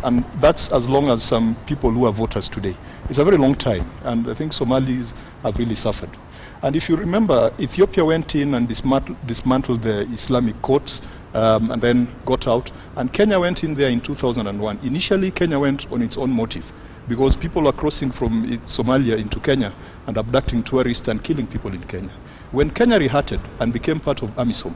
and that's as long as some people who are voters today. It's a very long time, and I think Somalis have really suffered. And if you remember, Ethiopia went in and dismantled the Islamic courts, and then got out, and Kenya went in there in 2001. Initially, Kenya went on its own motive, because people were crossing from Somalia into Kenya and abducting tourists and killing people in Kenya. When Kenya rehearted and became part of AMISOM,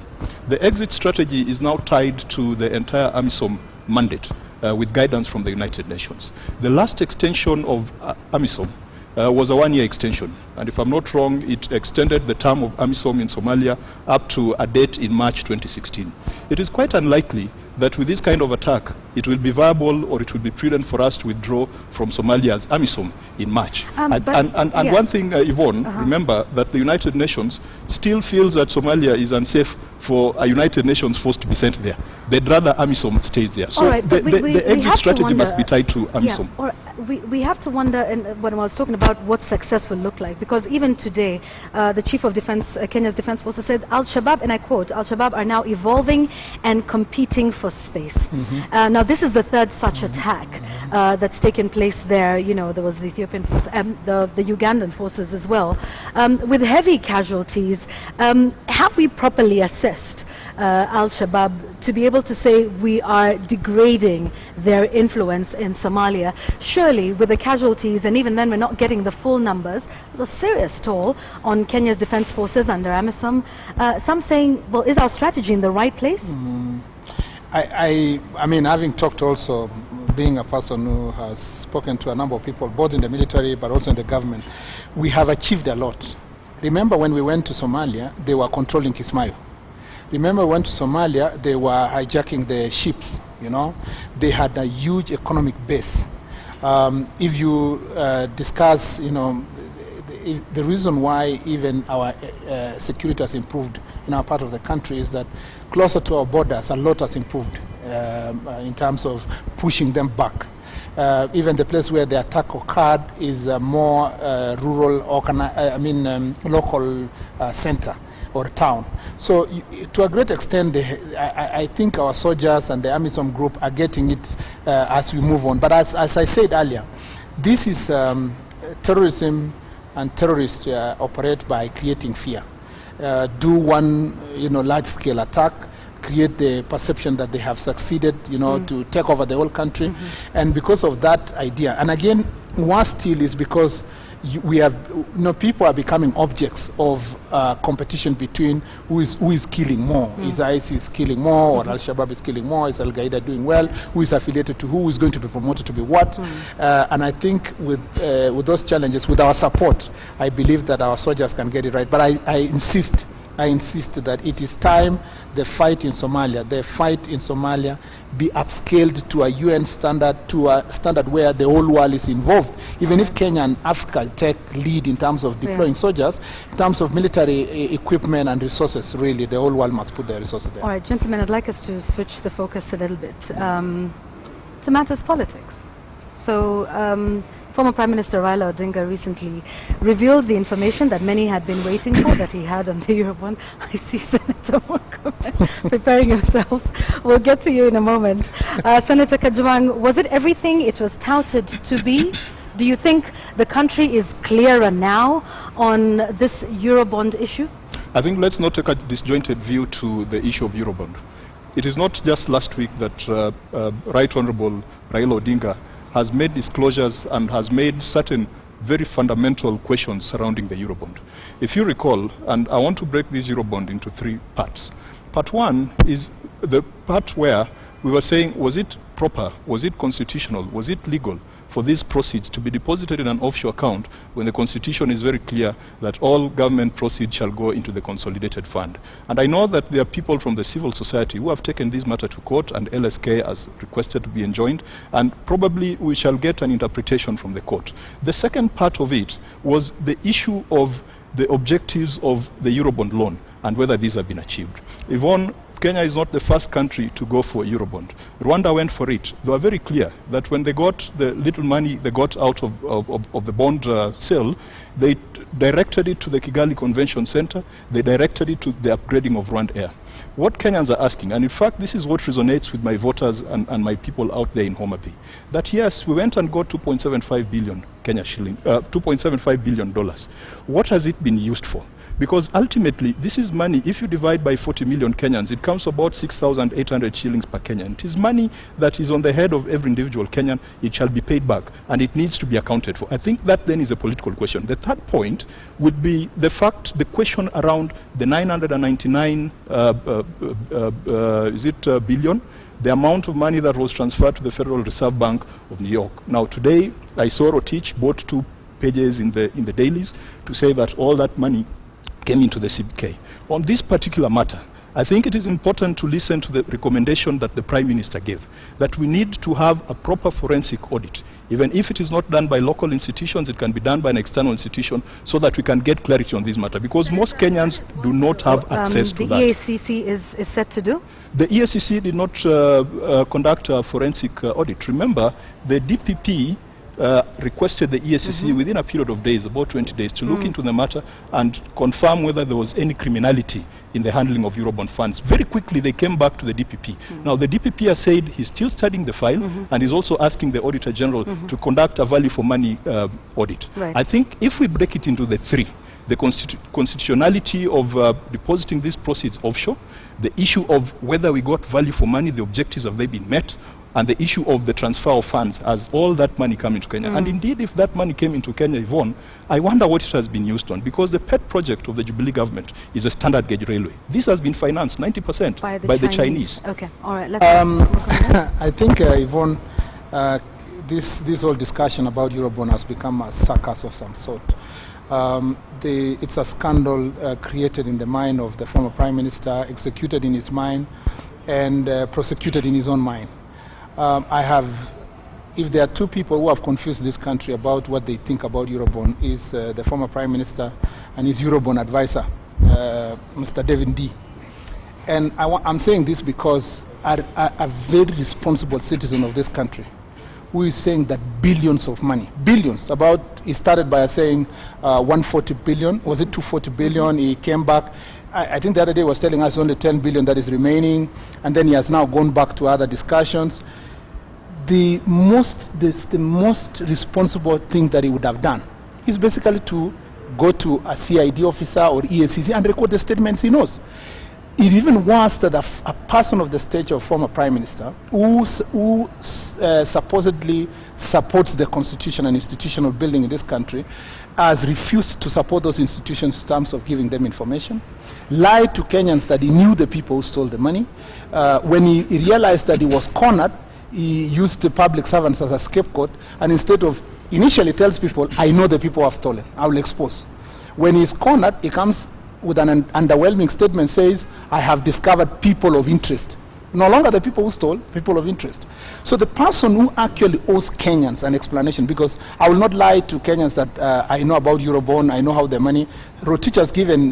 the exit strategy is now tied to the entire AMISOM mandate with guidance from the United Nations. The last extension of AMISOM was a one-year extension. And if I'm not wrong, it extended the term of AMISOM in Somalia up to a date in March 2016. It is quite unlikely that with this kind of attack, it will be viable or it will be prudent for us to withdraw from Somalia as AMISOM in March. And one thing, Yvonne, remember that the United Nations still feels that Somalia is unsafe for a United Nations force to be sent there. They'd rather AMISOM stays there. So the exit strategy must be tied to AMISOM. Yeah, we have to wonder, and when I was talking about what success will look like, because even today, the Chief of Defense, Kenya's Defense Forces said, Al-Shabaab, and I quote, Al-Shabaab are now evolving and competing for space. Now, this is the third such attack that's taken place there. You know, there was the Ethiopian force and the Ugandan forces as well, with heavy casualties. Have we properly assessed Al-Shabaab to be able to say we are degrading their influence in Somalia? Surely, with the casualties, and even then we're not getting the full numbers, there's a serious toll on Kenya's defense forces under AMISOM. Some saying, well, is our strategy in the right place? I mean, having talked also, being a person who has spoken to a number of people, both in the military but also in the government, we have achieved a lot. Remember when we went to Somalia, they were controlling Kismayo. Remember when we went to Somalia, they were hijacking the ships, you know. They had a huge economic base. If you discuss, you know, the reason why even our security has improved in our part of the country is that closer to our borders, a lot has improved in terms of pushing them back. Even the place where the attack occurred is a more rural, local center or town. So to a great extent, I think our soldiers and the AMISOM group are getting it as we move on. But as I said earlier, this is terrorism, and terrorists operate by creating fear. Do one, large-scale attack, create the perception that they have succeeded, to take over the whole country. And because of that idea, and again, worse still is because we have, people are becoming objects of competition between who is killing more. Is ISIS killing more, or Al-Shabaab is killing more? Is Al-Qaeda doing well? Who is affiliated to who? Is going to be promoted to be what? And I think with those challenges, with our support, I believe that our soldiers can get it right. But I insist that it is time the fight in Somalia be upscaled to a UN standard, to a standard where the whole world is involved. Even if Kenya and Africa take lead in terms of deploying soldiers, in terms of military equipment and resources, really, the whole world must put their resources there. All right, gentlemen, I'd like us to switch the focus a little bit to matters politics. So, former Prime Minister Raila Odinga recently revealed the information that many had been waiting for, that he had on the Eurobond. I see Senator Murkomen preparing himself. We'll get to you in a moment. Senator Kajwang, was it everything it was touted to be? Do you think the country is clearer now on this Eurobond issue? I think let's not take a disjointed view to the issue of Eurobond. It is not just last week that Right Honorable Raila Odinga has made disclosures and has made certain very fundamental questions surrounding the Eurobond. If you recall, and I want to break this Eurobond into three parts. Part one is the part where we were saying, was it proper, was it constitutional, was it legal for these proceeds to be deposited in an offshore account when the Constitution is very clear that all government proceeds shall go into the consolidated fund. And I know that there are people from the civil society who have taken this matter to court, and LSK has requested to be enjoined, and probably we shall get an interpretation from the court. The second part of it was the issue of the objectives of the Eurobond loan. and whether these have been achieved. Yvonne, Kenya is not the first country to go for Eurobond. Rwanda went for it. They were very clear that when they got the little money they got out of the bond sale, they directed it to the Kigali Convention Center, they directed it to the upgrading of Rwanda Air. What Kenyans are asking, and in fact this is what resonates with my voters and my people out there in Homa Bay, that yes, we went and got 2.75 billion Kenya shilling, $2.75 billion. What has it been used for? Because ultimately, this is money, if you divide by 40 million Kenyans, it comes to about 6,800 shillings per Kenyan. It is money that is on the head of every individual Kenyan. It shall be paid back, and it needs to be accounted for. I think that then is a political question. The third point would be the question around the 999, billion, the amount of money that was transferred to the Federal Reserve Bank of New York. Now today, I saw Rotich bought 2 pages in the dailies to say that all that money came into the CBK. On this particular matter, I think it is important to listen to the recommendation that the Prime Minister gave, that we need to have a proper forensic audit. Even if it is not done by local institutions, it can be done by an external institution so that we can get clarity on this matter, because most Kenyans do not have access to that. The EACC is set to do? The EACC did not conduct a forensic audit. Remember, the DPP requested the EACC within a period of days, about 20 days, to look into the matter and confirm whether there was any criminality in the handling of Eurobond funds. Very quickly, they came back to the DPP. Now, the DPP has said he's still studying the file and is also asking the Auditor General to conduct a value for money audit. Right. I think if we break it into the 3, the constitutionality of depositing these proceeds offshore, the issue of whether we got value for money, the objectives have they been met, and the issue of the transfer of funds, as all that money come into Kenya. And indeed, if that money came into Kenya, Yvonne, I wonder what it has been used on, because the pet project of the Jubilee government is a standard gauge railway. This has been financed 90% by the Chinese. Okay, all right. Let's I think, Yvonne, this whole discussion about Eurobond has become a circus of some sort. It's a scandal created in the mind of the former Prime Minister, executed in his mind, and prosecuted in his own mind. If there are 2 people who have confused this country about what they think about Eurobond, is the former Prime Minister and his Eurobond advisor, Mr. David D. And I'm saying this because a very responsible citizen of this country, who is saying that billions of money, billions, he started by saying 140 billion, was it 240 billion, he came back. I think the other day was telling us only 10 billion that is remaining, and then he has now gone back to other discussions. The most responsible thing that he would have done is basically to go to a CID officer or EACC and record the statements he knows. It's even worse that a person of the stature of former Prime Minister, who supposedly supports the constitution and institutional building in this country, has refused to support those institutions in terms of giving them information, lied to Kenyans that he knew the people who stole the money. When he realized that he was cornered, he used the public servants as a scapegoat, and instead of initially tells people, I know the people who have stolen, I will expose. When he's cornered, he comes with an underwhelming statement, says, I have discovered people of interest. No longer the people who stole, people of interest. So the person who actually owes Kenyans an explanation, because I will not lie to Kenyans that I know about Eurobond, I know how the money. Rotich has given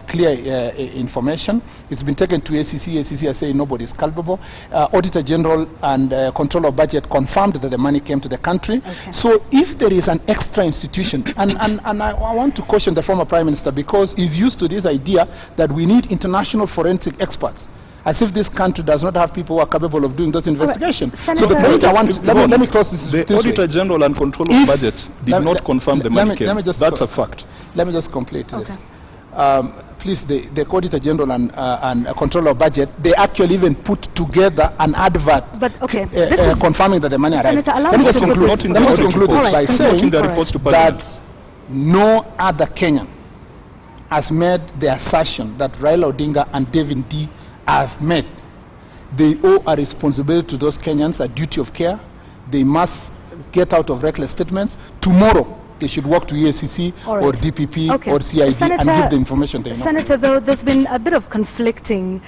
clear information. It's been taken to ACC. ACC has said nobody is culpable. Auditor General and Controller of Budget confirmed that the money came to the country. Okay. So if there is an extra institution, and I want to caution the former Prime Minister, because he's used to this idea that we need international forensic experts, as if this country does not have people who are capable of doing those investigations. Right. So the point I want, let me close this. The Auditor General and Controller of Budgets did not confirm the money came. That's a fact. Let me just complete this. Please, the Auditor General and Controller of Budget, they actually even put together an advert confirming that the money arrived. Let me just conclude this by saying that no other Kenyan has made the assertion that Raila Odinga and David D have met. They owe a responsibility to those Kenyans, a duty of care. They must get out of reckless statements. Tomorrow, They should walk to EACC right. or DPP Okay. or CID and give the information they know. Senator, though, there's been a bit of conflicting,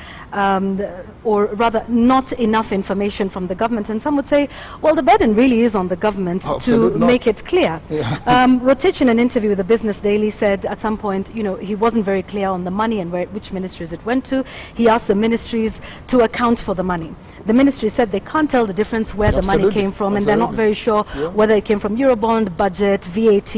or rather not enough information from the government, and some would say, well, the burden really is on the government to Absolutely not. make it clear. Yeah. Rotich, in an interview with the Business Daily, said at some point, he wasn't very clear on the money and which ministries it went to. He asked the ministries to account for the money. The ministry said they can't tell the difference where the money came from, and they're not very sure whether it came from Eurobond, budget, VAT.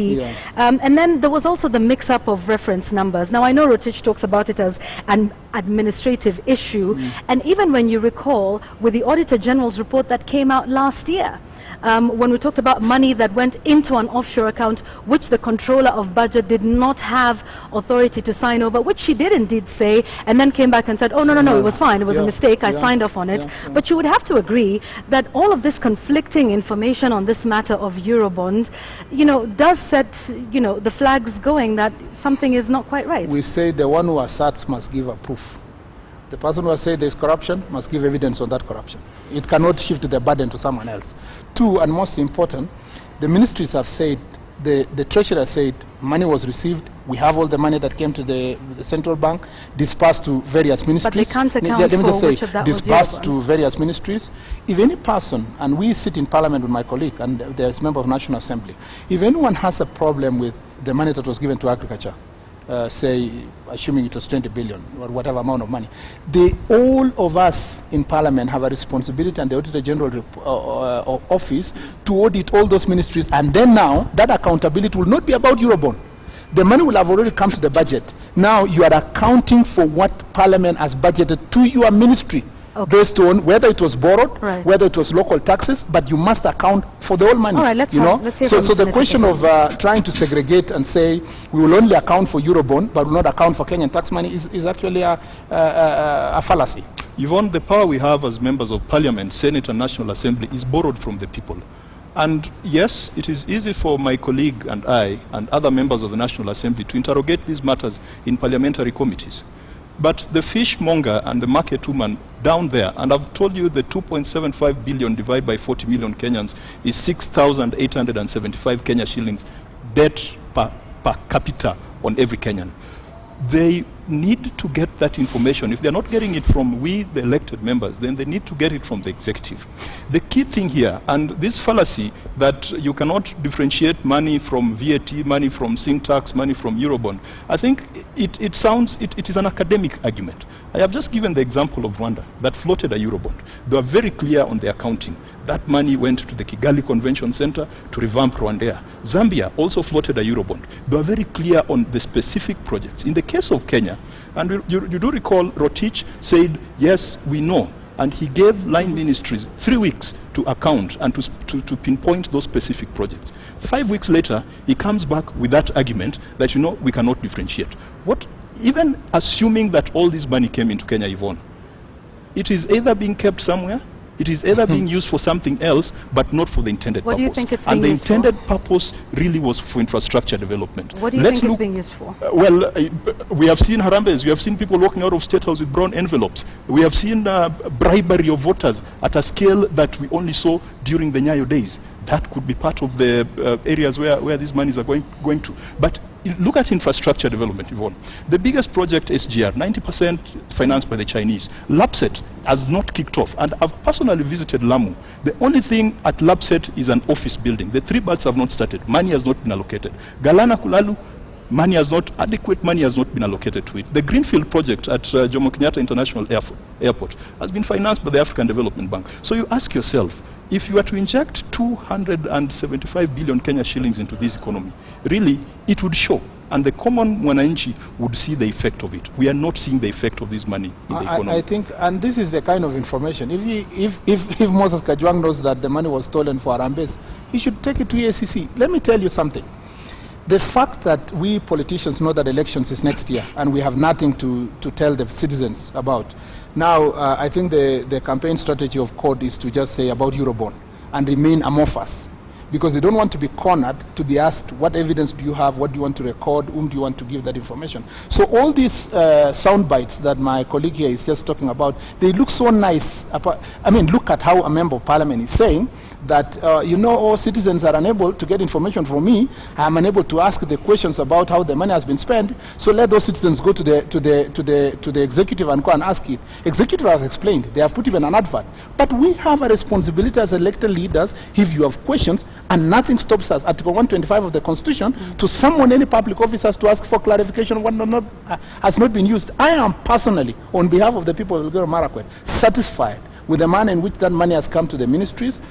And then there was also the mix-up of reference numbers. Now, I know Rotich talks about it as an administrative issue, and even when you recall, with the Auditor General's report that came out last year, when we talked about money that went into an offshore account, which the controller of budget did not have authority to sign over, which she did indeed say, and then came back and said, oh, no, it was fine, it was a mistake, I signed off on it. But you would have to agree that all of this conflicting information on this matter of Eurobond, does set, the flags going that something is not quite right. We say the one who asserts must give a proof. The person who has said there's corruption must give evidence on that corruption. It cannot shift the burden to someone else. Two, and most important, the ministries have said, the treasurer said, money was received, we have all the money that came to the central bank, dispersed to various ministries. But they can't account for which of that was dispersed to various ministries. If any person, and we sit in parliament with my colleague, and there's a member of National Assembly, if anyone has a problem with the money that was given to agriculture, say, assuming it was 20 billion or whatever amount of money, all of us in Parliament have a responsibility, and the Auditor General office, to audit all those ministries, and then now that accountability will not be about Eurobond. The money will have already come to the budget. Now you are accounting for what Parliament has budgeted to your ministry. Based on whether it was borrowed, whether it was local taxes, but you must account for the whole money. All right, let's hear so from the question of trying to segregate and say we will only account for Eurobond but will not account for Kenyan tax money is actually a fallacy. Yvonne, the power we have as members of Parliament, Senate and National Assembly is borrowed from the people. And yes, it is easy for my colleague and I and other members of the National Assembly to interrogate these matters in parliamentary committees. But the fishmonger and the market woman down there, and I've told you the 2.75 billion divided by 40 million Kenyans is 6,875 Kenya shillings debt per capita on every Kenyan. They need to get that information. If they're not getting it from we, the elected members, then they need to get it from the executive. The key thing here, and this fallacy that you cannot differentiate money from VAT, money from sin tax, money from Eurobond, I think it is an academic argument. I have just given the example of Rwanda that floated a Eurobond. They were very clear on the accounting. That money went to the Kigali Convention Center to revamp Rwanda. Zambia also floated a Eurobond. They were very clear on the specific projects. In the case of Kenya, and you do recall Rotich said, yes, we know. And he gave line ministries 3 weeks to account and to pinpoint those specific projects. 5 weeks later, he comes back with that argument that, we cannot differentiate. Even assuming that all this money came into Kenya, Yvonne, it is either being kept somewhere, it is either being used for something else, but not for the intended purpose. What do you think it's being used for? And the intended purpose really was for infrastructure development. What do you think it's being used for? We have seen Harambes, we have seen people walking out of State House with brown envelopes. We have seen bribery of voters at a scale that we only saw during the Nyayo days. That could be part of the areas where these monies are going to. But look at infrastructure development, Yvonne. The biggest project, SGR, 90% financed by the Chinese. LAPSET has not kicked off. And I've personally visited Lamu. The only thing at LAPSET is an office building. The 3 berths have not started. Money has not been allocated. Galana Kulalu, adequate money has not been allocated to it. The Greenfield project at Jomo Kenyatta International Airport has been financed by the African Development Bank. So you ask yourself, if you were to inject 275 billion Kenya shillings into this economy, really, it would show. And the common mwananchi would see the effect of it. We are not seeing the effect of this money in the economy. I think, and this is the kind of information, if Moses Kajwang knows that the money was stolen for Harambes, he should take it to EACC. Let me tell you something. The fact that we politicians know that elections is next year and we have nothing to tell the citizens about. Now, I think the campaign strategy of CORD is to just say about Eurobond and remain amorphous. because they don't want to be cornered to be asked, what evidence do you have, what do you want to record, whom do you want to give that information. So all these sound bites that my colleague here is just talking about, they look so nice. I mean, look at how a member of parliament is saying that, all citizens are unable to get information from me. I'm unable to ask the questions about how the money has been spent. So let those citizens go to the executive and go and ask it. Executive has explained. They have put even an advert. But we have a responsibility as elected leaders, if you have questions, and nothing stops us, Article 125 of the Constitution, to summon any public officers to ask for clarification what has not been used. I am personally, on behalf of the people of Elgeyo Marakwet, satisfied with the manner in which that money has come to the ministries.